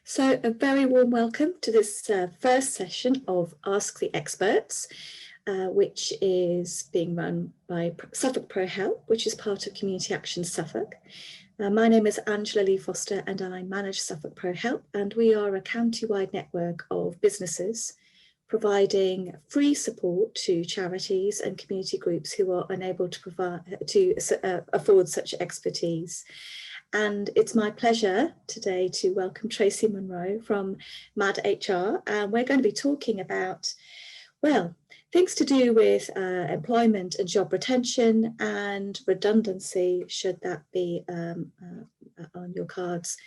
So a very warm welcome to this first session of Ask the Experts, which is being run by Suffolk Pro Help, which is part of Community Action Suffolk. My name is Angela Lee Foster and I manage Suffolk Pro Help, and we are a county-wide network of businesses providing free support to charities and community groups who are unable to afford such expertise. And it's my pleasure today to welcome Tracy Munro from MAD HR. And we're going to be talking about, well, things to do with employment and job retention and redundancy, should that be on your cards.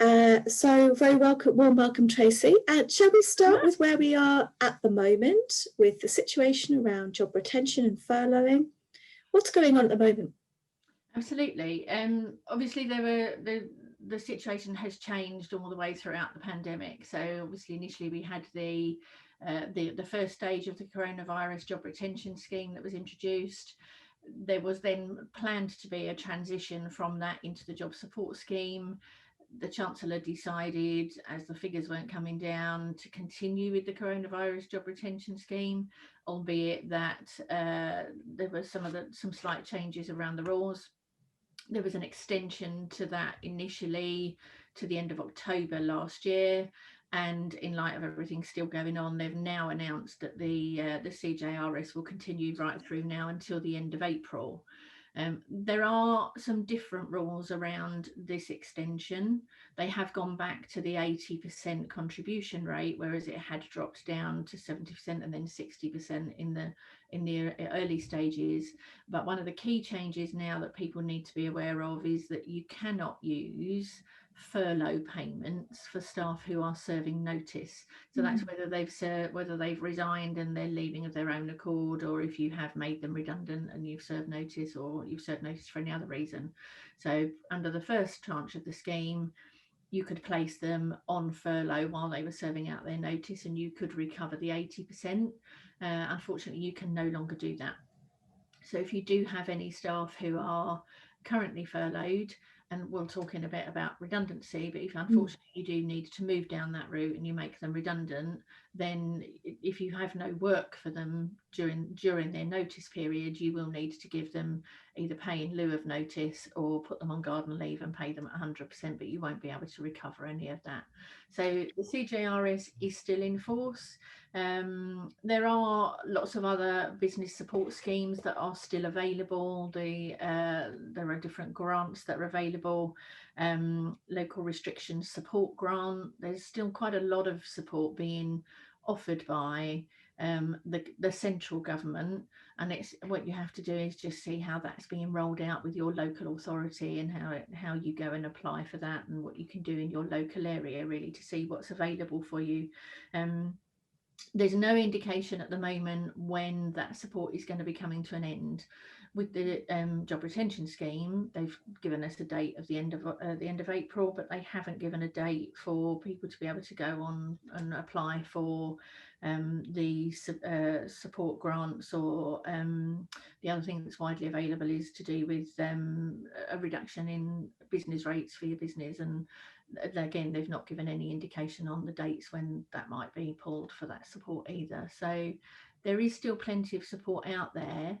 So very warm welcome, Tracy. Shall we start with where we are at the moment with the situation around job retention and furloughing? What's going on at the moment? Absolutely. Obviously, the situation has changed all the way throughout the pandemic. So obviously, initially we had the first stage of the coronavirus job retention scheme that was introduced. There was then planned to be a transition from that into the job support scheme. The Chancellor decided, as the figures weren't coming down, to continue with the coronavirus job retention scheme, albeit that there were some slight changes around the rules. There was an extension to that initially to the end of October last year, and in light of everything still going on, they've now announced that the CJRS will continue right through now until the end of April. There are some different rules around this extension. They have gone back to the 80% contribution rate, whereas it had dropped down to 70% and then 60% in the early stages. But one of the key changes now that people need to be aware of is that you cannot use furlough payments for staff who are serving notice. So that's whether they've resigned and they're leaving of their own accord, or if you have made them redundant and you've served notice, or you've served notice for any other reason. So under the first tranche of the scheme, you could place them on furlough while they were serving out their notice and you could recover the 80%. Unfortunately, you can no longer do that. So if you do have any staff who are currently furloughed, and we'll talk in a bit about redundancy, but if unfortunately you do need to move down that route and you make them redundant, then if you have no work for them during their notice period, you will need to give them either pay in lieu of notice or put them on garden leave and pay them at 100%, but you won't be able to recover any of that. So the CJRS is still in force. There are lots of other business support schemes that are still available. There are different grants that are available. Local restrictions support grant. There's still quite a lot of support being offered by the central government, and it's what you have to do is just see how that's being rolled out with your local authority and how you go and apply for that, and what you can do in your local area really to see what's available for you. There's no indication at the moment when that support is going to be coming to an end. With the job retention scheme, they've given us a date of the end of April, but they haven't given a date for people to be able to go on and apply for the support grants, or the other thing that's widely available is to do with a reduction in business rates for your business, and again they've not given any indication on the dates when that might be pulled for that support either. So there is still plenty of support out there,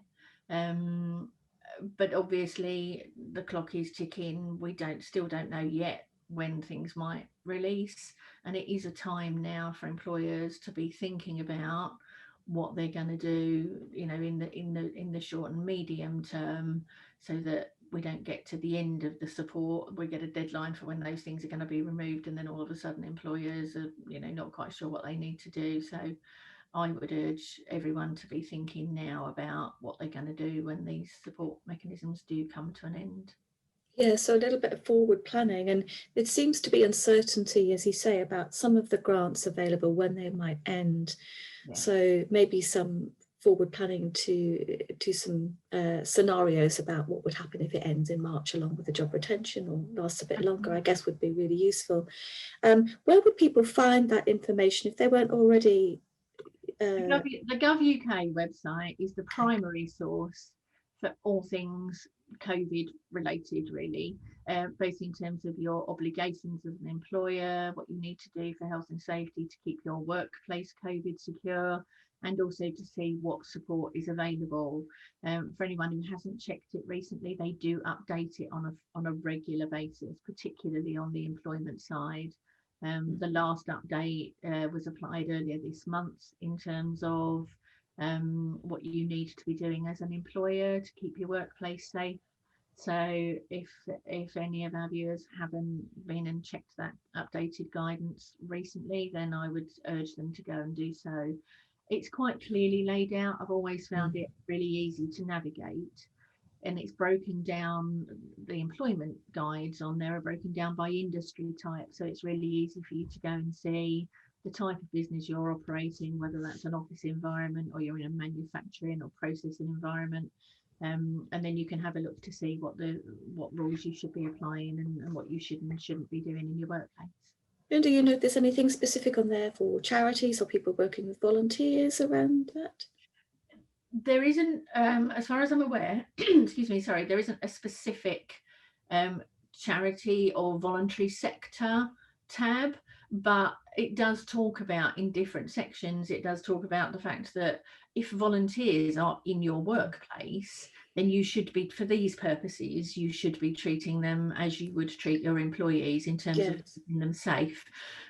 but obviously the clock is ticking. We still don't know yet when things might release, and it is a time now for employers to be thinking about what they're going to do, in the short and medium term, so that we don't get to the end of the support, we get a deadline for when those things are going to be removed, and then all of a sudden employers are not quite sure what they need to do. So I would urge everyone to be thinking now about what they're going to do when these support mechanisms do come to an end. Yeah, so a little bit of forward planning, and it seems to be uncertainty, as you say, about some of the grants available when they might end. Yeah. So maybe some forward planning to some scenarios about what would happen if it ends in March along with the job retention, or lasts a bit longer, I guess would be really useful. Where would people find that information if they weren't already? The Gov UK website is the primary source for all things COVID related, really, both in terms of your obligations as an employer, what you need to do for health and safety to keep your workplace COVID secure, and also to see what support is available. For anyone who hasn't checked it recently, they do update it on a regular basis, particularly on the employment side. The last update was applied earlier this month in terms of what you need to be doing as an employer to keep your workplace safe. So if any of our viewers haven't been and checked that updated guidance recently, then I would urge them to go and do so. It's quite clearly laid out. I've always found it really easy to navigate, and it's broken down. The employment guides on there are broken down by industry type, so it's really easy for you to go and see the type of business you're operating, whether that's an office environment or you're in a manufacturing or processing environment. And then you can have a look to see what rules you should be applying and what you should and shouldn't be doing in your workplace. And do you know if there's anything specific on there for charities or people working with volunteers around that? There isn't, as far as I'm aware, excuse me, sorry, there isn't a specific charity or voluntary sector tab, but it does talk about, in different sections, it does talk about the fact that if volunteers are in your workplace, then you should be, for these purposes, you should be treating them as you would treat your employees in terms of keeping them safe.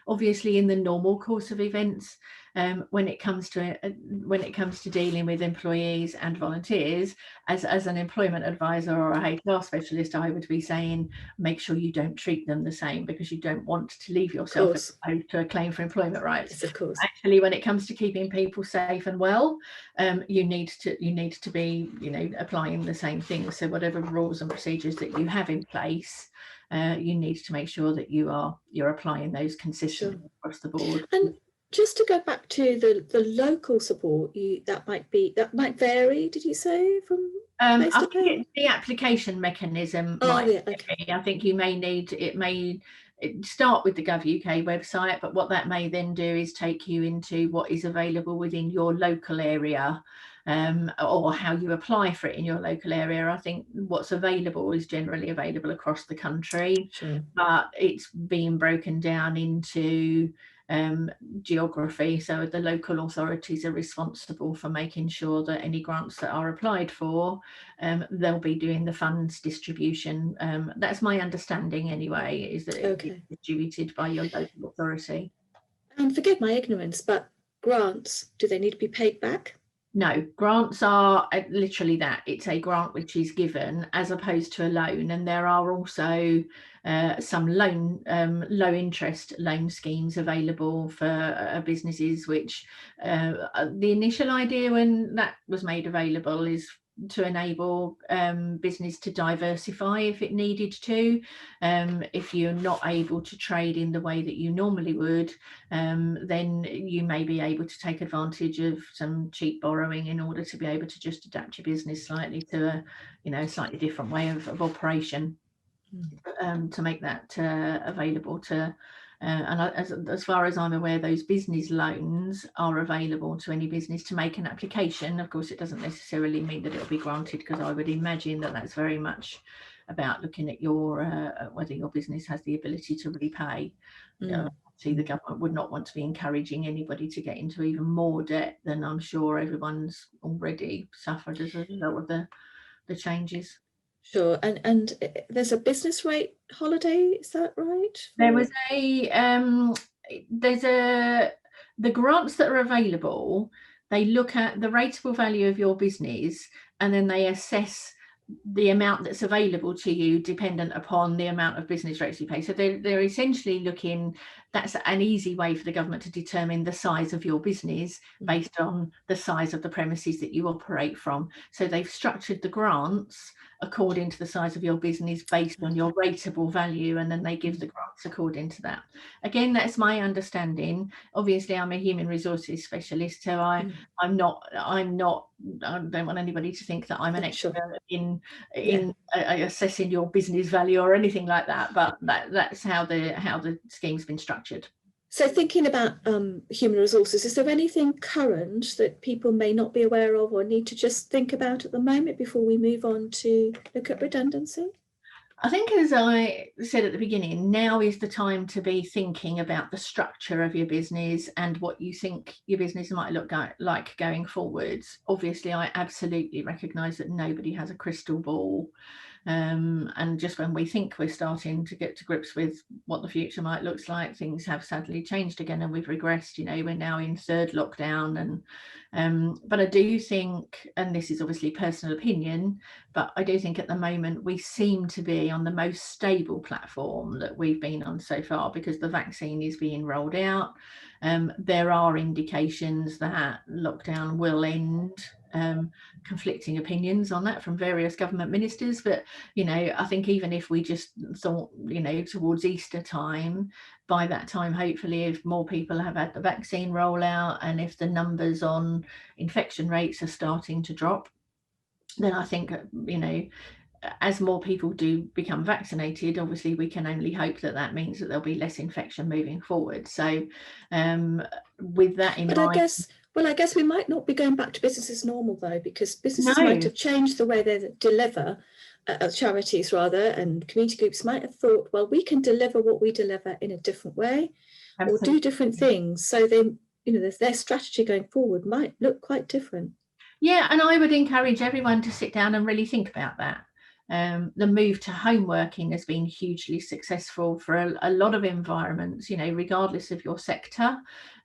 Obviously, in the normal course of events, when it comes to dealing with employees and volunteers, as an employment advisor or a HR specialist, I would be saying make sure you don't treat them the same, because you don't want to leave yourself exposed to a claim for employment rights. Yes, of course. Actually, when it comes to keeping people safe and well, you need to be, applying the same things. So whatever rules and procedures that you have in place, you need to make sure that you're applying those consistently across the board. And just to go back to the local support, that might vary. Did you say from I think the application mechanism might vary. I think you may need, it may start with the Gov.uk website, but what that may then do is take you into what is available within your local area, or how you apply for it in your local area. I think what's available is generally available across the country, but it's being broken down into geography. So the local authorities are responsible for making sure that any grants that are applied for, they'll be doing the funds distribution. That's my understanding anyway, is that it's distributed by your local authority. And forgive my ignorance, but grants, do they need to be paid back? No, grants are literally that. It's a grant which is given as opposed to a loan, and there are also some low interest loan schemes available for businesses, which the initial idea when that was made available is to enable business to diversify if it needed to. If you're not able to trade in the way that you normally would, then you may be able to take advantage of some cheap borrowing in order to be able to just adapt your business slightly to a slightly different way of operation, to make that available to and as far as I'm aware, those business loans are available to any business to make an application. Of course, it doesn't necessarily mean that it'll be granted, because I would imagine that that's very much about looking at your whether your business has the ability to repay. See, the government would not want to be encouraging anybody to get into even more debt than I'm sure everyone's already suffered as a result of the changes. Sure, and there's a business rate holiday, is that right? There was the grants that are available, they look at the rateable value of your business, and then they assess the amount that's available to you dependent upon the amount of business rates you pay. So they're essentially looking, that's an easy way for the government to determine the size of your business based on the size of the premises that you operate from. So they've structured the grants according to the size of your business based on your rateable value, and then they give the grants according to that. Again, that's my understanding. Obviously, I'm a human resources specialist, so I don't want anybody to think that I'm an expert in assessing your business value or anything like that, but that's how the scheme's been structured. So thinking about human resources, is there anything current that people may not be aware of or need to just think about at the moment before we move on to look at redundancy? I think, as I said at the beginning, now is the time to be thinking about the structure of your business and what you think your business might look like going forwards. Obviously, I absolutely recognise that nobody has a crystal ball. And just when we think we're starting to get to grips with what the future might look like, things have sadly changed again and we've regressed. We're now in third lockdown, and but I do think, and this is obviously personal opinion, but I do think at the moment we seem to be on the most stable platform that we've been on so far, because the vaccine is being rolled out. There are indications that lockdown will end. Conflicting opinions on that from various government ministers, but I think even if we just thought towards Easter time, by that time hopefully, if more people have had the vaccine rollout and if the numbers on infection rates are starting to drop, then I think as more people do become vaccinated, obviously we can only hope that that means that there'll be less infection moving forward. So with that in But mind, I guess we might not be going back to business as normal though, because businesses might no, have changed the way they deliver, charities rather, and community groups might have thought, well, we can deliver what we deliver in a different way or do absolutely. different things. So they, their strategy going forward might look quite different. Yeah, and I would encourage everyone to sit down and really think about that. The move to home working has been hugely successful for a lot of environments, regardless of your sector.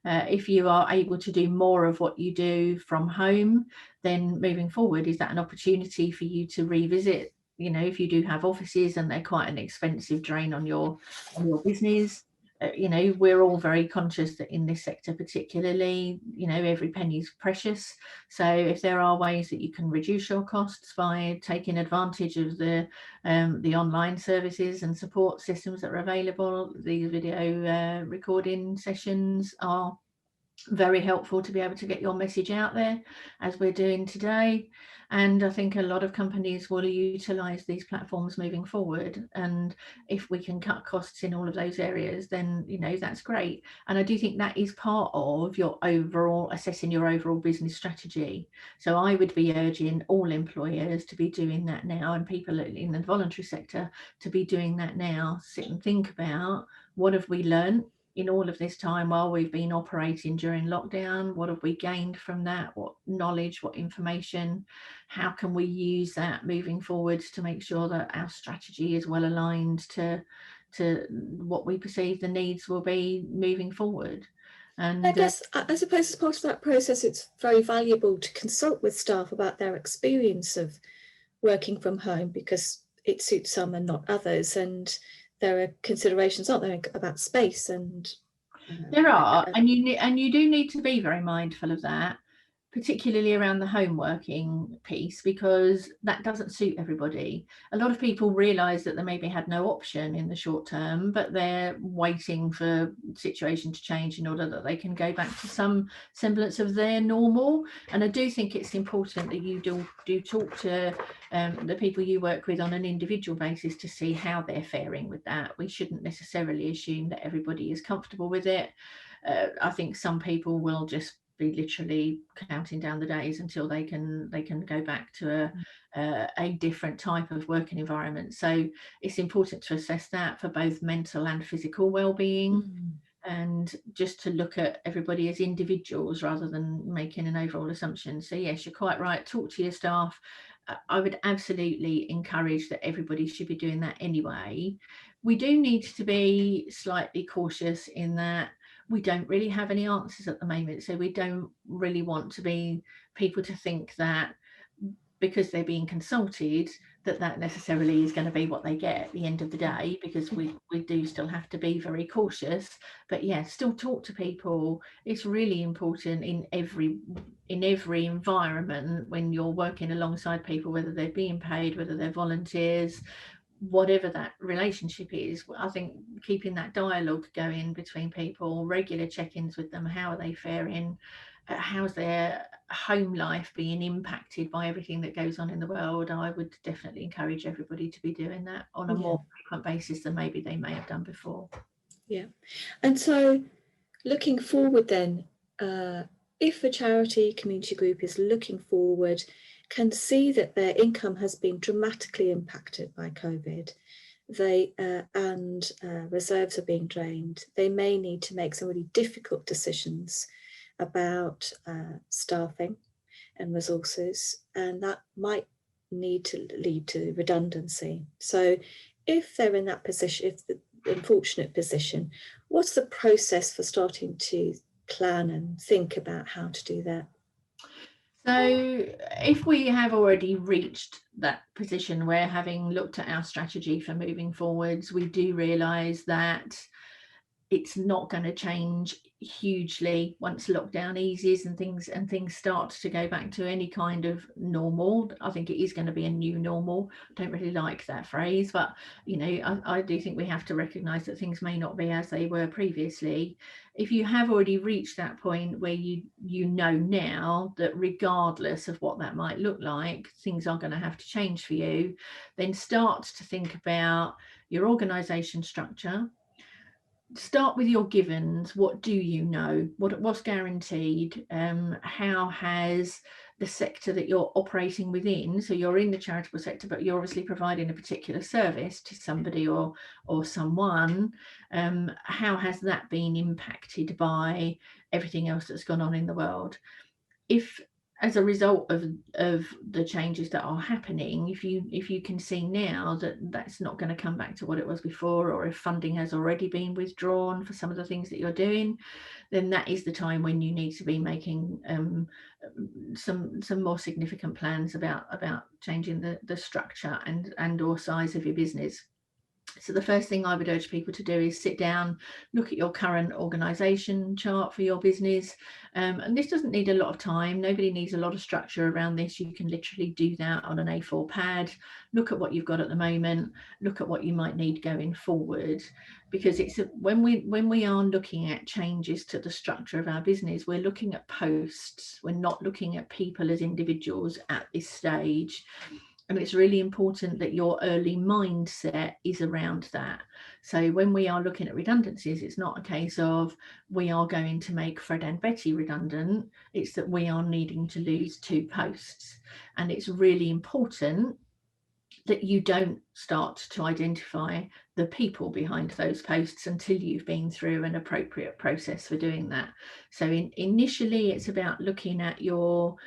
If you are able to do more of what you do from home, then moving forward, is that an opportunity for you to revisit? If you do have offices and they're quite an expensive drain on your business, we're all very conscious that in this sector particularly, every penny's precious. So if there are ways that you can reduce your costs by taking advantage of the online services and support systems that are available, these video recording sessions are very helpful to be able to get your message out there, as we're doing today. And I think a lot of companies will utilize these platforms moving forward, and if we can cut costs in all of those areas, then that's great. And I do think that is part of your overall assessing your overall business strategy. So I would be urging all employers to be doing that now, and people in the voluntary sector to be doing that now. Sit and think about, what have we learned in all of this time while we've been operating during lockdown? What have we gained from that? What knowledge, what information? How can we use that moving forwards to make sure that our strategy is well aligned to what we perceive the needs will be moving forward? And I guess, I suppose as part of that process, it's very valuable to consult with staff about their experience of working from home, because it suits some and not others. And there are considerations, aren't there, about space and there are, and you do need to be very mindful of that, particularly around the home working piece, because that doesn't suit everybody. A lot of people realise that they maybe had no option in the short term, but they're waiting for the situation to change in order that they can go back to some semblance of their normal. And I do think it's important that you do talk to the people you work with on an individual basis to see how they're faring with that. We shouldn't necessarily assume that everybody is comfortable with it. I think some people will just be literally counting down the days until they can go back to a different type of working environment. So it's important to assess that for both mental and physical well-being, and just to look at everybody as individuals rather than making an overall assumption. So yes, you're quite right, talk to your staff. I would absolutely encourage that everybody should be doing that anyway. We do need to be slightly cautious in that we don't really have any answers at the moment. So we don't really want to be people to think that because they're being consulted, that necessarily is going to be what they get at the end of the day, because we do still have to be very cautious. But yeah, still talk to people. It's really important in every environment when you're working alongside people, whether they're being paid, whether they're volunteers, whatever that relationship is. I think keeping that dialogue going between people, regular check-ins with them, how are they faring, how's their home life being impacted by everything that goes on in the world. I would definitely encourage everybody to be doing that on a more frequent basis than maybe they may have done before. Yeah. And so Looking forward then, if a charity community group is looking forward, can see that their income has been dramatically impacted by COVID, and reserves are being drained, they may need to make some really difficult decisions about staffing and resources, and that might need to lead to redundancy. So if they're in that position, if the unfortunate position, what's the process for starting to plan and think about how to do that? So if we have already reached that position where, having looked at our strategy for moving forwards, we do realise that it's not going to change hugely once lockdown eases and things start to go back to any kind of normal. I think it is going to be a new normal. I don't really like that phrase, but I do think we have to recognise that things may not be as they were previously. If you have already reached that point where you know now that regardless of what that might look like, things are going to have to change for you, then start to think about your organisation structure. Start with your givens. What do you know? What's guaranteed? How has the sector that you're operating within, so you're in the charitable sector, but you're obviously providing a particular service to somebody or someone, how has that been impacted by everything else that's gone on in the world? If, as a result of the changes that are happening, if you can see now that that's not going to come back to what it was before, or if funding has already been withdrawn for some of the things that you're doing, then that is the time when you need to be making some more significant plans about changing the structure and or size of your business. So the first thing I would urge people to do is sit down, look at your current organisation chart for your business. And this doesn't need a lot of time. Nobody needs a lot of structure around this. You can literally do that on an A4 pad. Look at what you've got at the moment. Look at what you might need going forward. Because when we are looking at changes to the structure of our business, we're looking at posts. We're not looking at people as individuals at this stage. And it's really important that your early mindset is around that. So when we are looking at redundancies, it's not a case of we are going to make Fred and Betty redundant. It's that we are needing to lose 2 posts. And it's really important that you don't start to identify the people behind those posts until you've been through an appropriate process for doing that. So initially, it's about looking at your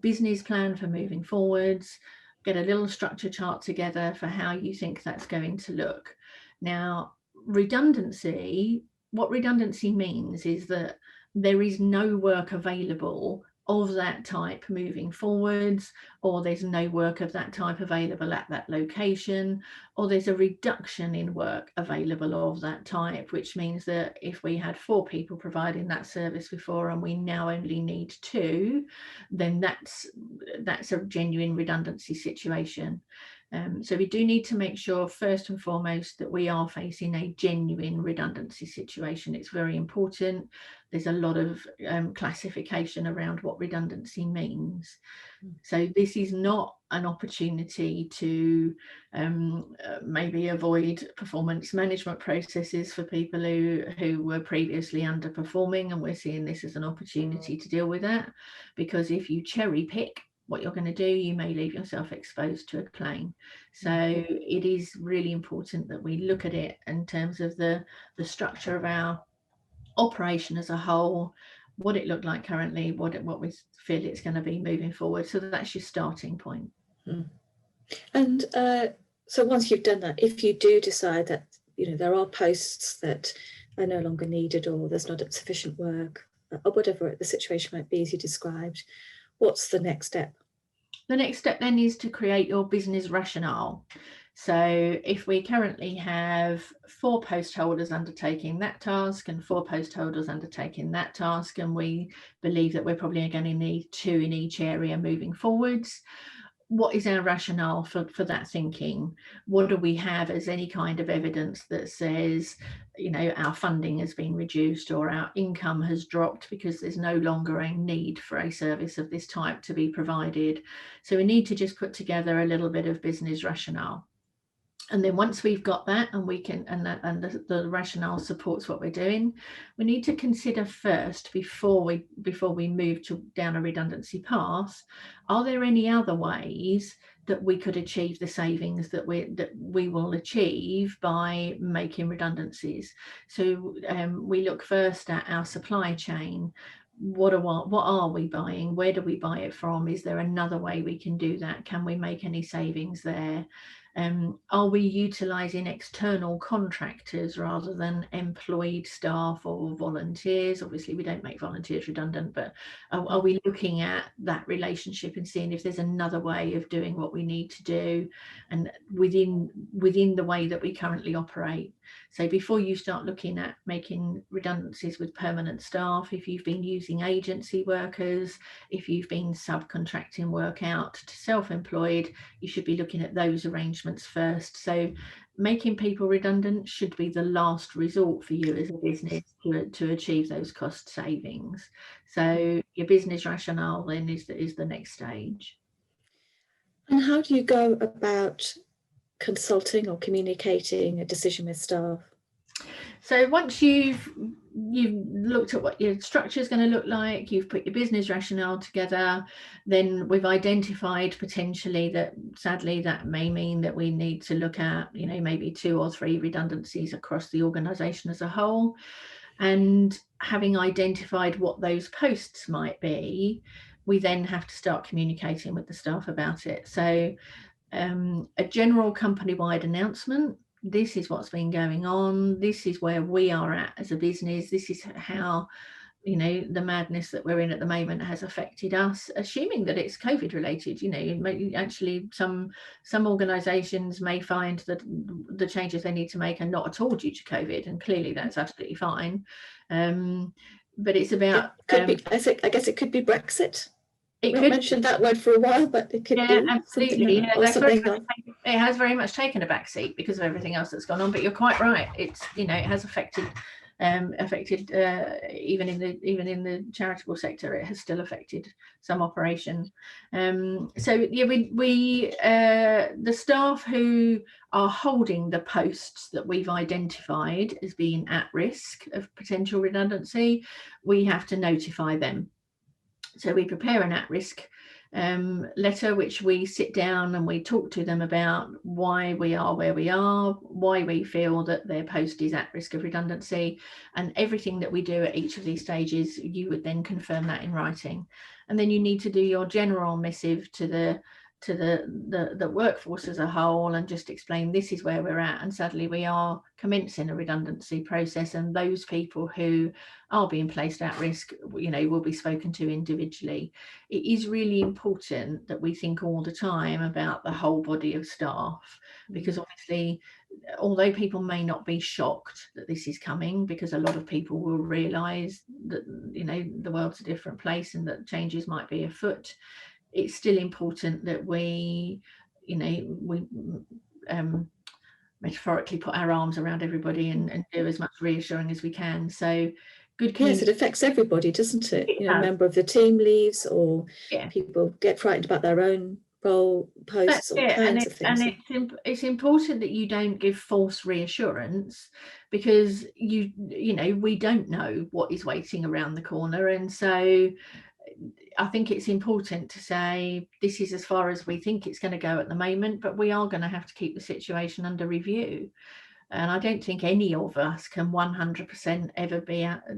business plan for moving forwards. Get a little structure chart together for how you think that's going to look. Now, redundancy, what redundancy means is that there is no work available of that type moving forwards, or there's no work of that type available at that location, or there's a reduction in work available of that type, which means that if we had 4 people providing that service before and we now only need 2, then that's a genuine redundancy situation. So we do need to make sure, first and foremost, that we are facing a genuine redundancy situation. It's very important. There's a lot of classification around what redundancy means. So this is not an opportunity to maybe avoid performance management processes for people who were previously underperforming, and we're seeing this as an opportunity to deal with that, because if you cherry pick what you're going to do, you may leave yourself exposed to a claim. So it is really important that we look at it in terms of the structure of our operation as a whole, what it looked like currently, what we feel it's going to be moving forward. So that's your starting point. And so once you've done that, if you do decide that there are posts that are no longer needed, or there's not sufficient work, or whatever the situation might be as you described, what's the next step? The next step then is to create your business rationale. So if we currently have 4 post holders undertaking that task and 4 post holders undertaking that task, and we believe that we're probably going to need 2 in each area moving forwards, what is our rationale for that thinking? What do we have as any kind of evidence that says, our funding has been reduced or our income has dropped because there's no longer a need for a service of this type to be provided? So we need to just put together a little bit of business rationale. And then once we've got that, and we can, and the rationale supports what we're doing, we need to consider first, before we move down a redundancy path, are there any other ways that we could achieve the savings that we will achieve by making redundancies? So we look first at our supply chain. What are we buying? Where do we buy it from? Is there another way we can do that? Can we make any savings there? Are we utilising external contractors rather than employed staff or volunteers? Obviously, we don't make volunteers redundant, but are we looking at that relationship and seeing if there's another way of doing what we need to do, and within the way that we currently operate? So before you start looking at making redundancies with permanent staff, if you've been using agency workers, if you've been subcontracting work out to self-employed, you should be looking at those arrangements first. So making people redundant should be the last resort for you as a business to achieve those cost savings. So your business rationale then is the next stage. And how do you go about consulting or communicating a decision with staff? So once you've looked at what your structure is going to look like, you've put your business rationale together, then we've identified potentially that sadly that may mean that we need to look at, maybe 2 or 3 redundancies across the organisation as a whole. And having identified what those posts might be, we then have to start communicating with the staff about it. So a general company-wide announcement: this is what's been going on, this is where we are at as a business, this is how the madness that we're in at the moment has affected us, assuming that it's COVID related. Actually some organizations may find that the changes they need to make are not at all due to COVID, and clearly that's absolutely fine. But it's about I guess it could be Brexit. It We could mentioned that word for a while, but it could be absolutely. something else. It has very much taken a backseat because of everything else that's gone on. But you're quite right. It's it has affected even in the charitable sector. It has still affected some operation. So yeah, we the staff who are holding the posts that we've identified as being at risk of potential redundancy, we have to notify them. So we prepare an at-risk letter, which we sit down and we talk to them about why we are where we are, why we feel that their post is at risk of redundancy, and everything that we do at each of these stages, you would then confirm that in writing. And then you need to do your general missive to the workforce as a whole and just explain this is where we're at, and sadly we are commencing a redundancy process, and those people who are being placed at risk will be spoken to individually. It is really important that we think all the time about the whole body of staff, because obviously although people may not be shocked that this is coming, because a lot of people will realise that the world's a different place and that changes might be afoot, it's still important that we metaphorically put our arms around everybody and do as much reassuring as we can. So yes, it affects everybody, doesn't it? A member of the team leaves, or people get frightened about their own role, posts, all kinds of things. And it's important that you don't give false reassurance, because we don't know what is waiting around the corner. And so I think it's important to say this is as far as we think it's going to go at the moment, but we are going to have to keep the situation under review. And I don't think any of us can 100% ever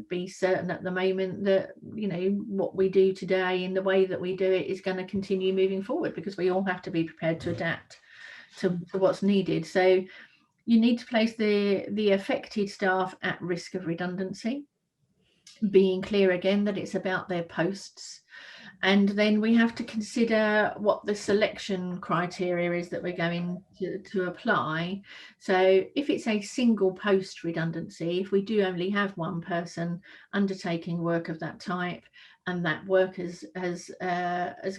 be certain at the moment that what we do today in the way that we do it is going to continue moving forward, because we all have to be prepared to adapt to what's needed. So you need to place the affected staff at risk of redundancy, being clear again that it's about their posts. And then we have to consider what the selection criteria is that we're going to apply. So if it's a single post redundancy, if we do only have one person undertaking work of that type, and that work has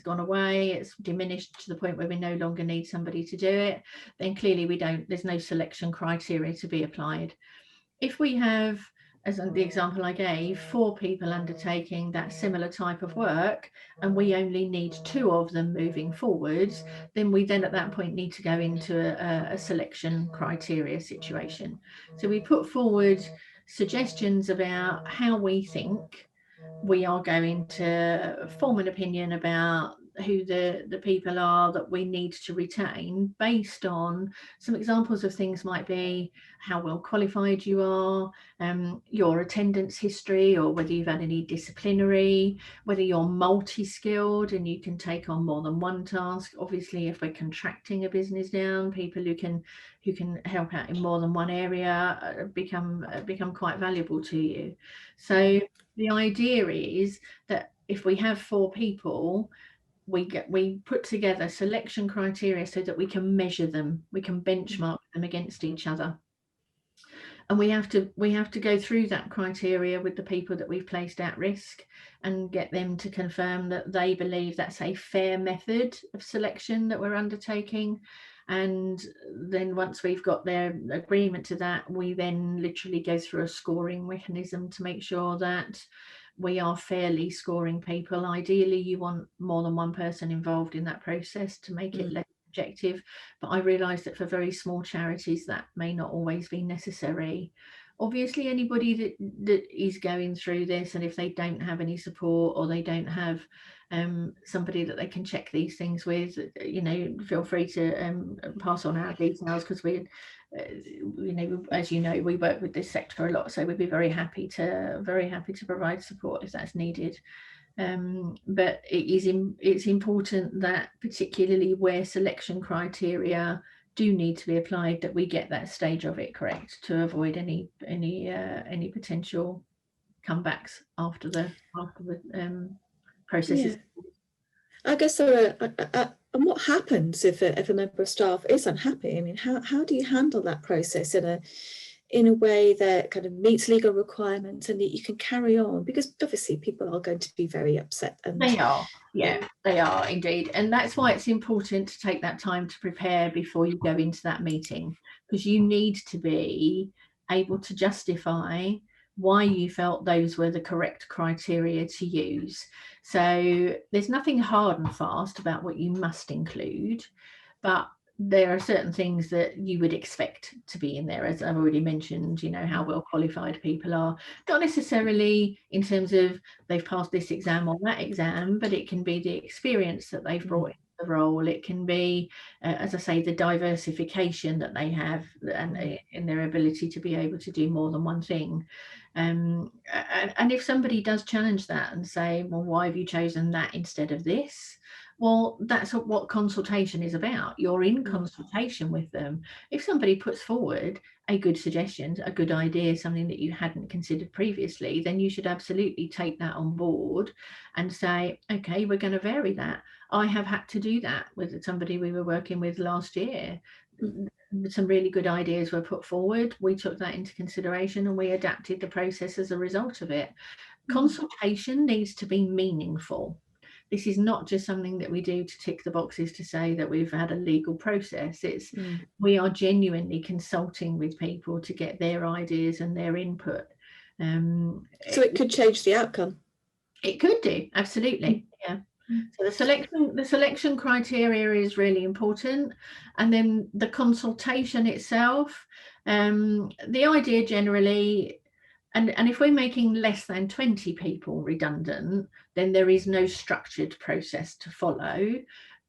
gone away, it's diminished to the point where we no longer need somebody to do it, then clearly there's no selection criteria to be applied. If we have as the example I gave, 4 people undertaking that similar type of work, and we only need 2 of them moving forwards, then we then at that point need to go into a selection criteria situation. So we put forward suggestions about how we think we are going to form an opinion about who the people are that we need to retain, based on some examples of things might be how well qualified you are, your attendance history, or whether you've had any disciplinary, whether you're multi-skilled and you can take on more than one task. Obviously, if we're contracting a business down, people who can help out in more than one area become quite valuable to you. So the idea is that if we have 4 people, we put together selection criteria so that we can measure them, we can benchmark them against each other, and we have to go through that criteria with the people that we've placed at risk and get them to confirm that they believe that's a fair method of selection that we're undertaking. And then once we've got their agreement to that, we then literally go through a scoring mechanism to make sure that we are fairly scoring people. Ideally, you want more than one person involved in that process to make it less objective, but I realise that for very small charities that may not always be necessary. Obviously, anybody that is going through this, and if they don't have any support or they don't have somebody that they can check these things with, feel free to pass on our details, because we as you know, we work with this sector a lot, so we'd be very happy to provide support if that's needed. But it's important that, particularly where selection criteria do need to be applied, that we get that stage of it correct to avoid any potential comebacks after the process. Yeah. I guess and what happens if a member of staff is unhappy? I mean, how do you handle that process in a way that kind of meets legal requirements and that you can carry on? Because obviously people are going to be very upset. And they are, they are indeed. And that's why it's important to take that time to prepare before you go into that meeting, because you need to be able to justify why you felt those were the correct criteria to use. So there's nothing hard and fast about what you must include, but there are certain things that you would expect to be in there, as I've already mentioned, how well qualified people are, not necessarily in terms of they've passed this exam or that exam, but it can be the experience that they've brought into the role. It can be, as I say, the diversification that they have, and in their ability to be able to do more than one thing. And if somebody does challenge that and say, well, why have you chosen that instead of this? Well, that's what consultation is about. You're in consultation with them. If somebody puts forward a good suggestion, a good idea, something that you hadn't considered previously, then you should absolutely take that on board and say, okay, we're going to vary that. I have had to do that with somebody we were working with last year. Some really good ideas were put forward. We took that into consideration and we adapted the process as a result of it. Consultation needs to be meaningful. This is not just something that we do to tick the boxes to say that we've had a legal process. It's we are genuinely consulting with people to get their ideas and their input. So it could change the outcome. It could do, absolutely. Yeah. So the selection criteria is really important, and then the consultation itself. The idea generally. And if we're making less than 20 people redundant, then there is no structured process to follow.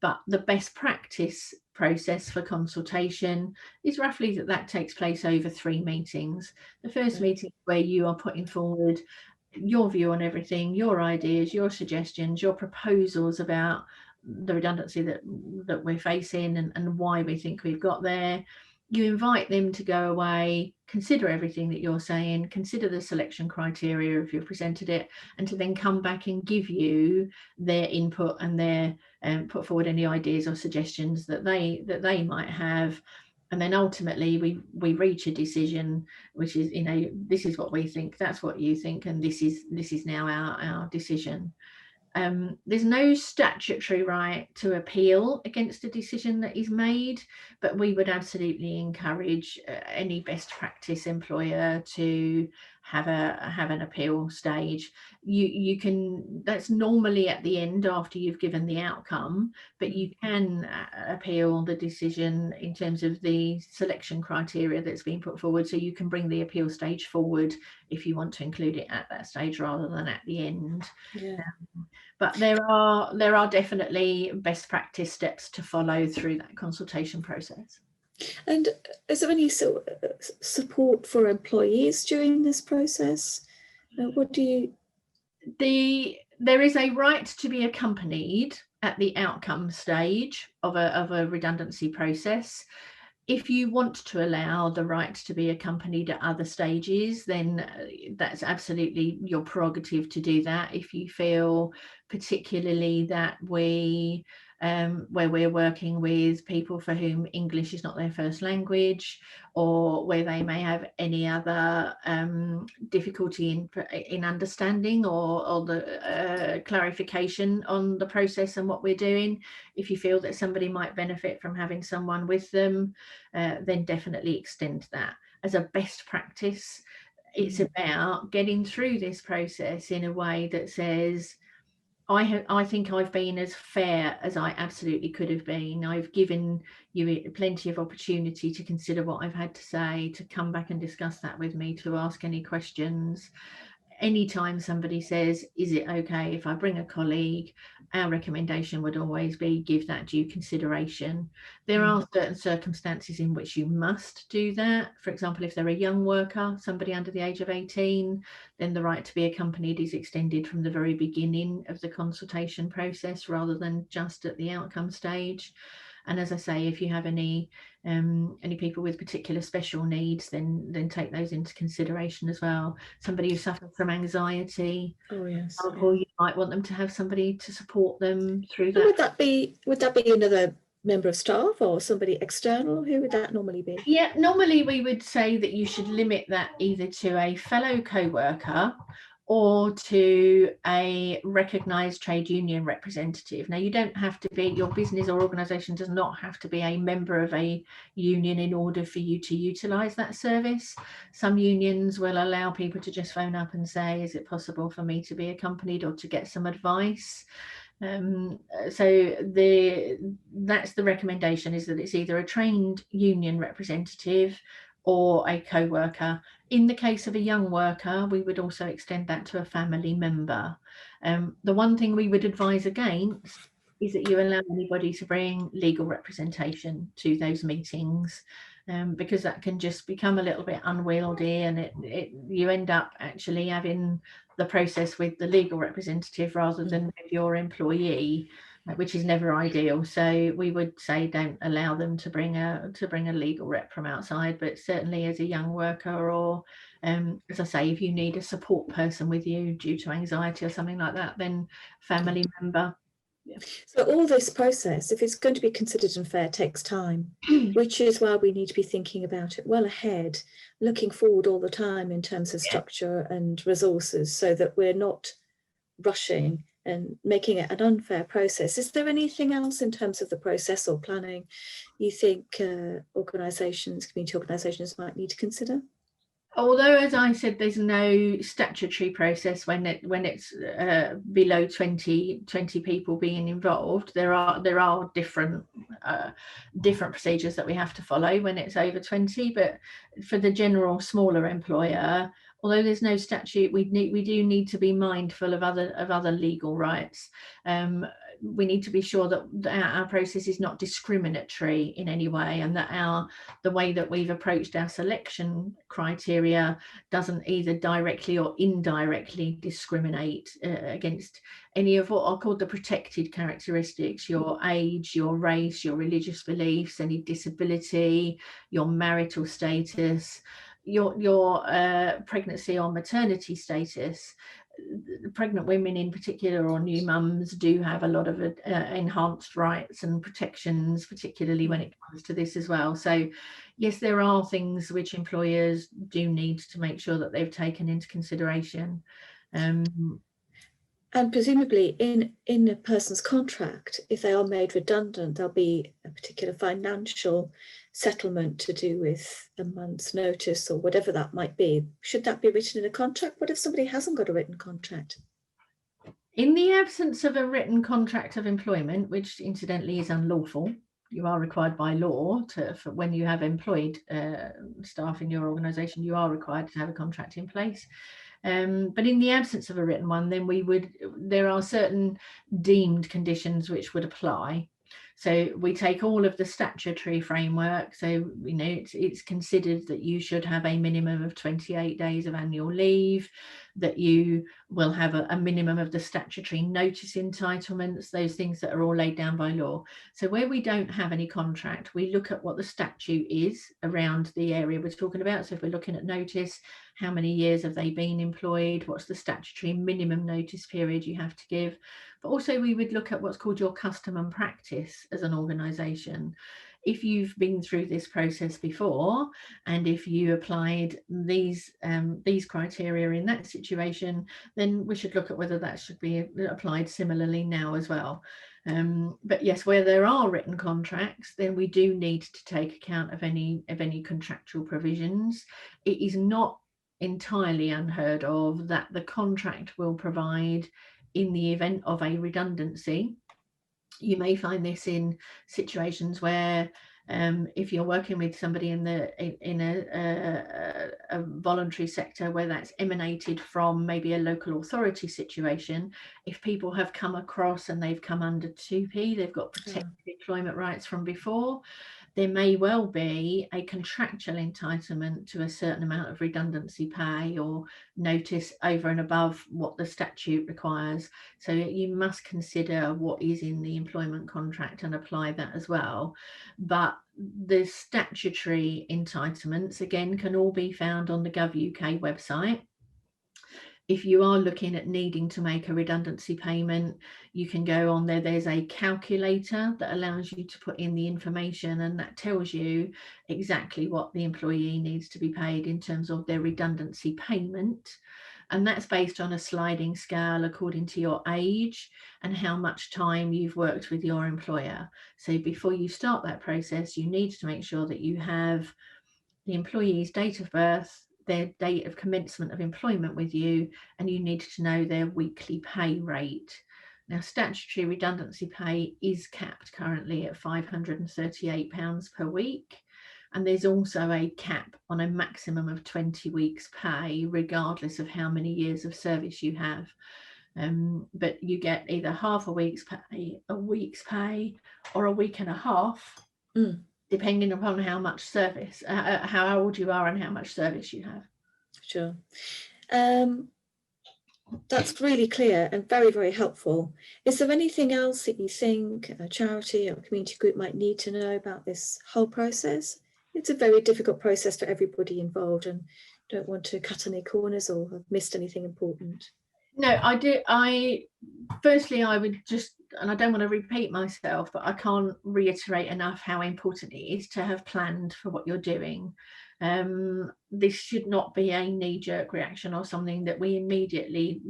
But the best practice process for consultation is roughly that takes place over 3 meetings. The first meeting where you are putting forward your view on everything, your ideas, your suggestions, your proposals about the redundancy that we're facing and why we think we've got there. You invite them to go away, consider everything that you're saying, consider the selection criteria if you've presented it, and to then come back and give you their input and their put forward any ideas or suggestions that they might have. And then ultimately we reach a decision, which is, this is what we think, that's what you think, and this is now our decision. There's no statutory right to appeal against a decision that is made, but we would absolutely encourage any best practice employer to have an appeal stage. You can, that's normally at the end after you've given the outcome, but you can appeal the decision in terms of the selection criteria that's been put forward. So you can bring the appeal stage forward if you want to include it at that stage rather than at the end. Yeah. But there are definitely best practice steps to follow through that consultation process. And is there any sort of support for employees during this process? What do you? There is a right to be accompanied at the outcome stage of a redundancy process. If you want to allow the right to be accompanied at other stages, then that's absolutely your prerogative to do that. If you feel particularly that where we're working with people for whom English is not their first language, or where they may have any other difficulty in understanding or the clarification on the process and what we're doing, if you feel that somebody might benefit from having someone with them, then definitely extend that. As a best practice, it's about getting through this process in a way that says, I think I've been as fair as I absolutely could have been. I've given you plenty of opportunity to consider what I've had to say, to come back and discuss that with me, to ask any questions. Anytime somebody says, is it okay if I bring a colleague, our recommendation would always be give that due consideration. There are certain circumstances in which you must do that. For example, if they're a young worker, somebody under the age of 18, then the right to be accompanied is extended from the very beginning of the consultation process rather than just at the outcome stage. And as I say, if you have any people with particular special needs, then take those into consideration as well. Somebody who suffers from anxiety, Oh yes. you might want them to have somebody to support them through that. Would that be another member of staff or somebody external? Who would that normally be? Yeah, normally we would say that you should limit that either to a fellow co-worker or to a recognised trade union representative. Now, you don't have to be, your business or organisation does not have to be a member of a union in order for you to utilise that service. Some unions will allow people to just phone up and say, is it possible for me to be accompanied or to get some advice? So that's the recommendation, is that it's either a trained union representative or a co-worker. In the case of a young worker, we would also extend that to a family member. The one thing we would advise against is that you allow anybody to bring legal representation to those meetings, because that can just become a little bit unwieldy, and you end up actually having the process with the legal representative rather than with your employee, which is never ideal. So we would say don't allow them to bring a legal rep from outside, but certainly as a young worker, or as I say, if you need a support person with you due to anxiety or something like that, then family member. Yeah. So all this process, if it's going to be considered unfair, takes time, which is why we need to be thinking about it well ahead, looking forward all the time in terms of structure and resources, so that we're not rushing and making it an unfair process. Is there anything else in terms of the process or planning you think community organisations might need to consider? Although, as I said, there's no statutory process when it's below 20 people being involved, there are different procedures that we have to follow when it's over 20. But for the general smaller employer, although there's no statute, we do need to be mindful of other legal rights. We need to be sure that our process is not discriminatory in any way, and that the way that we've approached our selection criteria doesn't either directly or indirectly discriminate against any of what are called the protected characteristics: your age, your race, your religious beliefs, any disability, your marital status, your pregnancy or maternity status. Pregnant women in particular, or new mums, do have a lot of enhanced rights and protections, particularly when it comes to this as well. So yes, there are things which employers do need to make sure that they've taken into consideration. And presumably in a person's contract, if they are made redundant, there'll be a particular financial settlement to do with a month's notice or whatever that might be, should that be written in a contract? What if somebody hasn't got a written contract? In the absence of a written contract of employment, which incidentally is unlawful, you are required by law for when you have employed staff in your organisation, you are required to have a contract in place. But in the absence of a written one, then there are certain deemed conditions which would apply. So we take all of the statutory framework. So, you know, it's considered that you should have a minimum of 28 days of annual leave, that you will have a minimum of the statutory notice entitlements, those things that are all laid down by law. So where we don't have any contract, we look at what the statute is around the area we're talking about. So if we're looking at notice, how many years have they been employed? What's the statutory minimum notice period you have to give? But also we would look at what's called your custom and practice as an organisation. If you've been through this process before, and if you applied these criteria in that situation, then we should look at whether that should be applied similarly now as well. But yes, where there are written contracts, then we do need to take account of any contractual provisions. It is not entirely unheard of that the contract will provide in the event of a redundancy. You may find this in situations where if you're working with somebody in a voluntary sector where that's emanated from maybe a local authority situation, if people have come across and they've come under 2P, they've got protected employment rights from before, there may well be a contractual entitlement to a certain amount of redundancy pay or notice over and above what the statute requires. So you must consider what is in the employment contract and apply that as well. But the statutory entitlements, again, can all be found on the Gov.uk website. If you are looking at needing to make a redundancy payment, you can go on there. There's a calculator that allows you to put in the information, and that tells you exactly what the employee needs to be paid in terms of their redundancy payment. And that's based on a sliding scale according to your age and how much time you've worked with your employer. So before you start that process, you need to make sure that you have the employee's date of birth, their date of commencement of employment with you, and you need to know their weekly pay rate. Now, statutory redundancy pay is capped currently at £538 per week. And there's also a cap on a maximum of 20 weeks pay, regardless of how many years of service you have. But you get either half a week's pay, or a week and a half, depending upon how much service, how old you are and how much service you have. Sure. That's really clear and very, very helpful. Is there anything else that you think a charity or community group might need to know about this whole process? It's a very difficult process for everybody involved, and don't want to cut any corners or have missed anything important. No, firstly, I would just, and I don't want to repeat myself, but I can't reiterate enough how important it is to have planned for what you're doing. This should not be a knee-jerk reaction or something that we immediately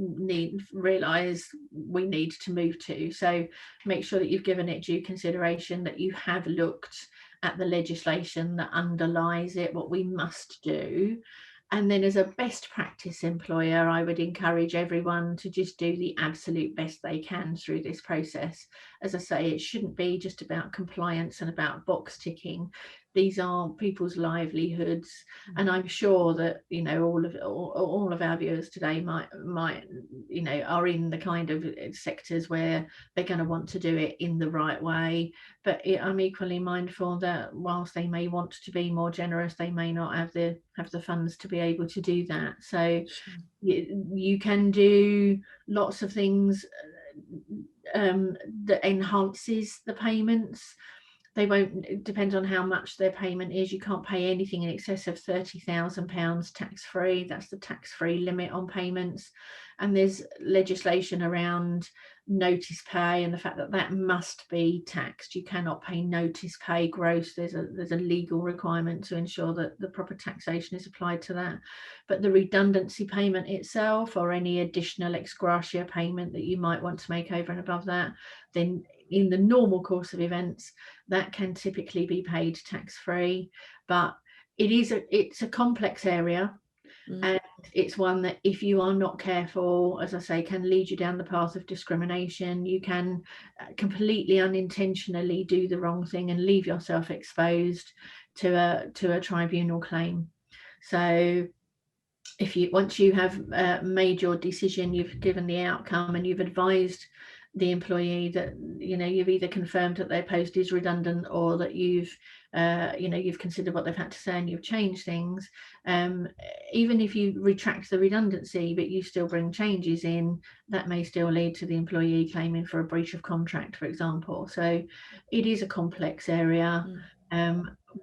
realise we need to move to. So make sure that you've given it due consideration, that you have looked at the legislation that underlies it, what we must do. And then as a best practice employer, I would encourage everyone to just do the absolute best they can through this process. As I say, it shouldn't be just about compliance and about box ticking. These are people's livelihoods, and I'm sure that, you know, all of our viewers today might you know, are in the kind of sectors where they're going to want to do it in the right way. But I'm equally mindful that whilst they may want to be more generous, they may not have the funds to be able to do that. So Sure. you can do lots of things that enhances the payments. They won't, it depends on how much their payment is. You can't pay anything in excess of £30,000 tax-free. That's the tax-free limit on payments. And there's legislation around notice pay and the fact that that must be taxed. You cannot pay notice pay gross. There's a legal requirement to ensure that the proper taxation is applied to that. But the redundancy payment itself, or any additional ex gratia payment that you might want to make over and above that, then in the normal course of events, that can typically be paid tax-free, but it's a complex area. And it's one that, if you are not careful, as I say, can lead you down the path of discrimination. You can completely unintentionally do the wrong thing and leave yourself exposed to a tribunal claim. So once you have made your decision, you've given the outcome, and you've advised the employee that you've either confirmed that their post is redundant, or that you've considered what they've had to say and you've changed things. Even if you retract the redundancy but you still bring changes in, that may still lead to the employee claiming for a breach of contract, for example. So it is a complex area.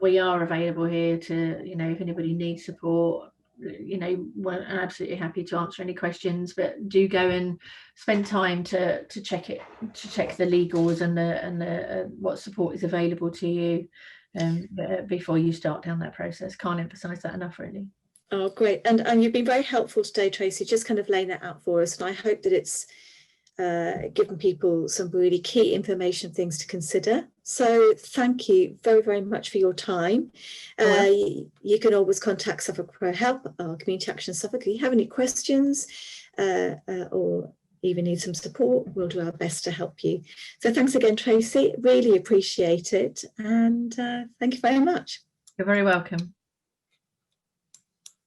We are available here to, if anybody needs support, we're absolutely happy to answer any questions, but do go and spend time to check the legals and the what support is available to you before you start down that process. Can't emphasize that enough, really. Oh, great. And you've been very helpful today, Tracy, just kind of laying that out for us, and I hope that it's given people some really key information, things to consider. So thank you very, very much for your time. You can always contact Suffolk Pro Help, our Community Action Suffolk. If you have any questions or even need some support, we'll do our best to help you. So thanks again, Tracy. Really appreciate it. And thank you very much. You're very welcome.